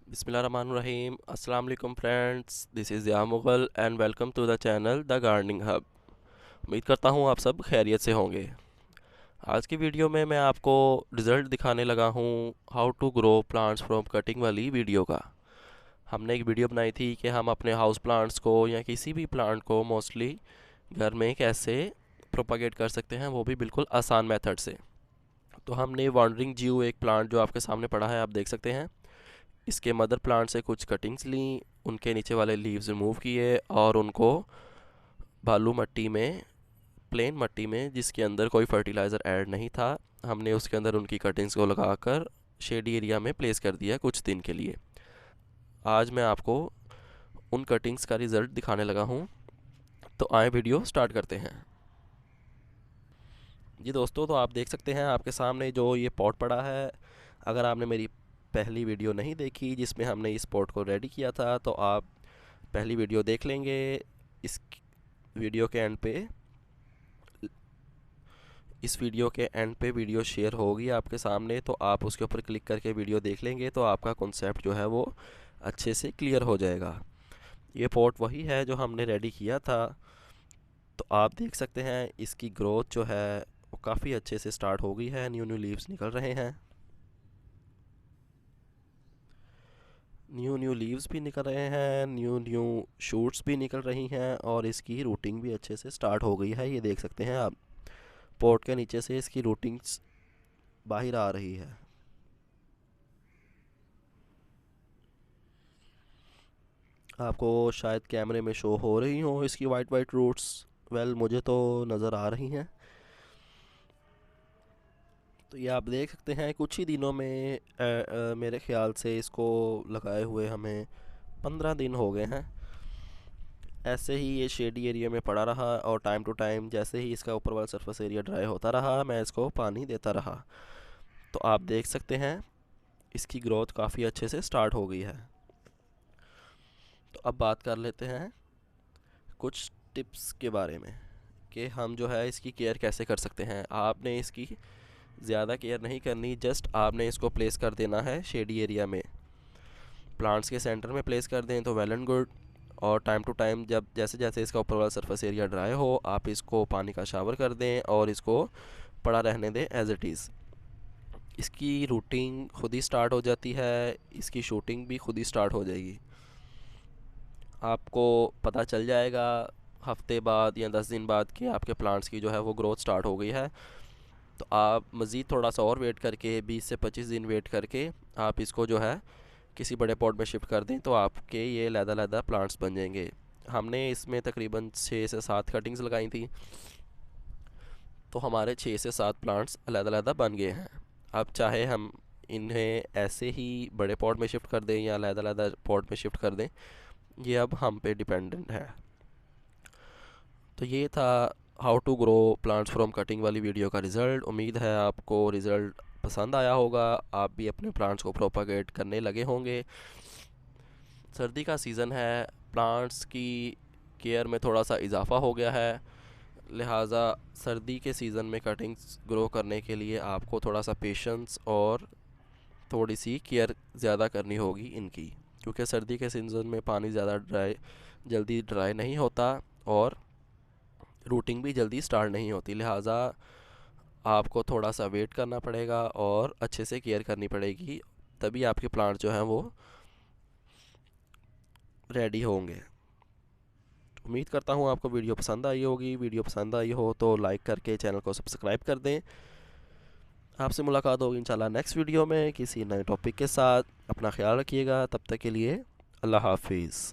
बिस्मिल्लाहिर्रहमानिर्रहीम। अस्सलाम वालेकुम फ्रेंड्स, दिस इज़ या Mughal and welcome to the channel the gardening hub. उम्मीद करता हूँ आप सब खैरियत से होंगे। आज की वीडियो में मैं आपको रिज़ल्ट दिखाने लगा हूँ how to grow plants from cutting वाली वीडियो का। हमने एक वीडियो बनाई थी कि हम अपने हाउस प्लांट्स को या किसी भी प्लांट को मोस्टली घर में कैसे प्रोपागेट कर सकते हैं, वो भी बिल्कुल आसान मेथड से। तो हमने वॉन्डरिंग जियो एक प्लांट जो आपके सामने पड़ा है, आप देख सकते हैं, इसके मदर प्लांट से कुछ कटिंग्स ली, उनके नीचे वाले लीव्स रिमूव किए और उनको बालू मट्टी में, प्लेन मट्टी में जिसके अंदर कोई फर्टिलाइज़र ऐड नहीं था, हमने उसके अंदर उनकी कटिंग्स को लगाकर शेडी एरिया में प्लेस कर दिया कुछ दिन के लिए। आज मैं आपको उन कटिंग्स का रिज़ल्ट दिखाने लगा हूँ, तो आए वीडियो स्टार्ट करते हैं। जी दोस्तों, तो आप देख सकते हैं आपके सामने जो ये पॉट पड़ा है। अगर आपने मेरी पहली वीडियो नहीं देखी जिसमें हमने इस पॉट को रेडी किया था, तो आप पहली वीडियो देख लेंगे। इस वीडियो के एंड पे इस वीडियो के एंड पे वीडियो शेयर होगी आपके सामने, तो आप उसके ऊपर क्लिक करके वीडियो देख लेंगे तो आपका कॉन्सेप्ट जो है वो अच्छे से क्लियर हो जाएगा। ये पॉट वही है जो हमने रेडी किया था। तो आप देख सकते हैं इसकी ग्रोथ जो है वो काफ़ी अच्छे से स्टार्ट हो गई है, न्यू न्यू लीव्स निकल रहे हैं, न्यू न्यू लीव्स भी निकल रहे हैं, न्यू न्यू शूट्स भी निकल रही हैं और इसकी रूटिंग भी अच्छे से स्टार्ट हो गई है। ये देख सकते हैं आप, पॉट के नीचे से इसकी रूटिंग्स बाहर आ रही है। आपको शायद कैमरे में शो हो रही हो इसकी वाइट वाइट रूट्स। वेल, मुझे तो नज़र आ रही हैं। तो ये आप देख सकते हैं कुछ ही दिनों में मेरे ख्याल से इसको लगाए हुए हमें 15 दिन हो गए हैं। ऐसे ही ये शेडी एरिया में पड़ा रहा और टाइम टू टाइम जैसे ही इसका ऊपर वाला सरफेस एरिया ड्राई होता रहा, मैं इसको पानी देता रहा। तो आप देख सकते हैं इसकी ग्रोथ काफ़ी अच्छे से स्टार्ट हो गई है। तो अब बात कर लेते हैं कुछ टिप्स के बारे में कि हम जो है इसकी केयर कैसे कर सकते हैं। आपने इसकी ज़्यादा केयर नहीं करनी, जस्ट आपने इसको प्लेस कर देना है शेडी एरिया में। प्लांट्स के सेंटर में प्लेस कर दें तो वेल एंड गुड। और टाइम टू टाइम जब जैसे जैसे इसका ऊपर वाला सरफेस एरिया ड्राई हो, आप इसको पानी का शावर कर दें और इसको पड़ा रहने दें एज इट इज़। इसकी रूटिंग खुद ही स्टार्ट हो जाती है, इसकी शूटिंग भी खुद ही स्टार्ट हो जाएगी। आपको पता चल जाएगा हफ्ते बाद या 10 दिन बाद कि आपके प्लांट्स की जो है वो ग्रोथ स्टार्ट हो गई है। तो आप मज़ीद थोड़ा सा और वेट करके 20 से 25 दिन वेट करके आप इसको जो है किसी बड़े पॉट में शिफ्ट कर दें तो आपके ये लहदा प्लांट्स बन जाएंगे। हमने इसमें तकरीबन 6 से 7 कटिंग्स लगाई थी, तो हमारे 6 से 7 प्लांट्स अलग-अलग बन गए हैं। अब चाहे हम इन्हें ऐसे ही बड़े पॉट में शिफ्ट कर दें या अलग-अलग पॉट में शिफ्ट कर दें, ये अब हम पे डिपेंडेंट है। तो ये था how to grow plants from cutting वाली वीडियो का रिज़ल्ट। उम्मीद है आपको रिज़ल्ट पसंद आया होगा, आप भी अपने प्लांट्स को प्रोपागेट करने लगे होंगे। सर्दी का सीज़न है, प्लांट्स की केयर में थोड़ा सा इजाफा हो गया है, लिहाजा सर्दी के सीज़न में कटिंग्स ग्रो करने के लिए आपको थोड़ा सा पेशेंस और थोड़ी सी केयर ज़्यादा करनी होगी इनकी, क्योंकि सर्दी के सीज़न में पानी ज़्यादा जल्दी ड्राई नहीं होता और रूटिंग भी जल्दी स्टार्ट नहीं होती। लिहाजा आपको थोड़ा सा वेट करना पड़ेगा और अच्छे से केयर करनी पड़ेगी, तभी आपके प्लांट जो हैं वो रेडी होंगे। उम्मीद करता हूँ आपको वीडियो पसंद आई होगी। वीडियो पसंद आई हो तो लाइक करके चैनल को सब्सक्राइब कर दें। आपसे मुलाकात होगी इंशाल्लाह नेक्स्ट वीडियो में किसी नए टॉपिक के साथ। अपना ख्याल रखिएगा, तब तक के लिए अल्लाह हाफिज़।